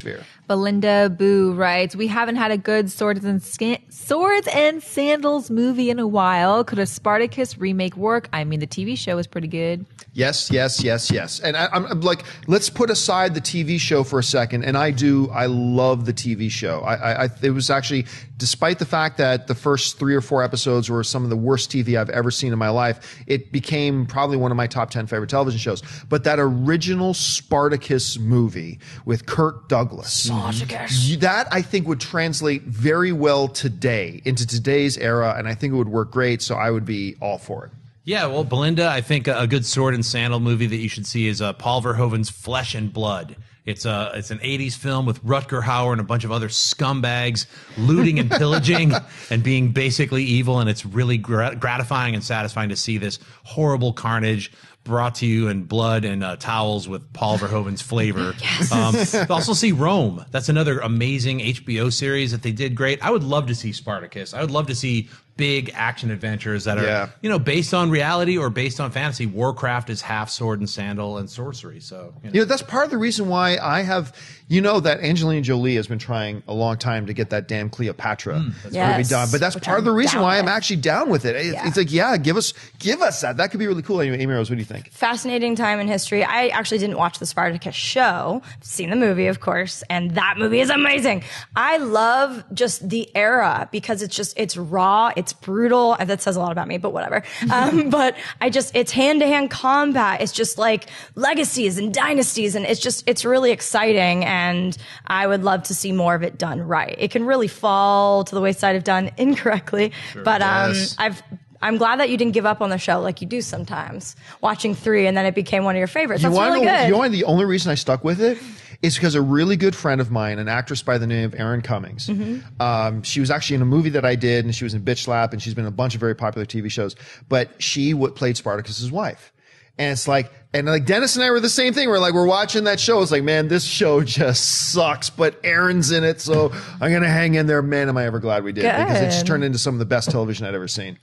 atmosphere. Belinda Boo writes, we haven't had a good Swords and Sandals movie in a while. Could a Spartacus remake work? I mean, the TV show was pretty good. Yes. And I'm like, let's put aside the TV show for a second. And I love the TV show. It was actually, despite the fact that the first 3 or 4 episodes were some of the worst TV I've ever seen in my life, it became probably one of my top 10 favorite television shows. But that original Spartacus movie with Kirk Douglas, Spartacus, that I think would translate very well today into today's era. And I think it would work great. So I would be all for it. Yeah, well, Belinda, I think a good sword and sandal movie that you should see is Paul Verhoeven's Flesh and Blood. It's an 80s film with Rutger Hauer and a bunch of other scumbags looting and pillaging and being basically evil, and it's really gratifying and satisfying to see this horrible carnage brought to you in blood and towels with Paul Verhoeven's flavor. Yes. Also see Rome. That's another amazing HBO series that they did great. I would love to see Spartacus. I would love to see big action adventures that are, based on reality or based on fantasy. Warcraft is half sword and sandal and sorcery. So, that's part of the reason why I have, that Angelina Jolie has been trying a long time to get that damn Cleopatra movie done. But that's part of the reason why I'm actually down with it. It's like, give us that. That could be really cool. Anyway, Amy Rose, what do you think? Fascinating time in history. I actually didn't watch the Spartacus show. I've seen the movie, of course, and that movie is amazing. I love just the era because it's raw, it's brutal, and that says a lot about me, but whatever. But it's hand-to-hand combat. It's just like legacies and dynasties, and it's really exciting, and I would love to see more of it done right. It can really fall to the wayside if done incorrectly, but I'm glad that you didn't give up on the show like you do sometimes, watching 3 and then it became one of your favorites. That's really good. You know, the only reason I stuck with it is because a really good friend of mine, an actress by the name of Erin Cummings, she was actually in a movie that I did, and she was in Bitch Slap, and she's been in a bunch of very popular TV shows, but she played Spartacus's wife. And it's like, Dennis and I were the same thing. We're watching that show. It's like, man, this show just sucks, but Erin's in it, so I'm going to hang in there. Man, am I ever glad we did. Because it just turned into some of the best television I'd ever seen.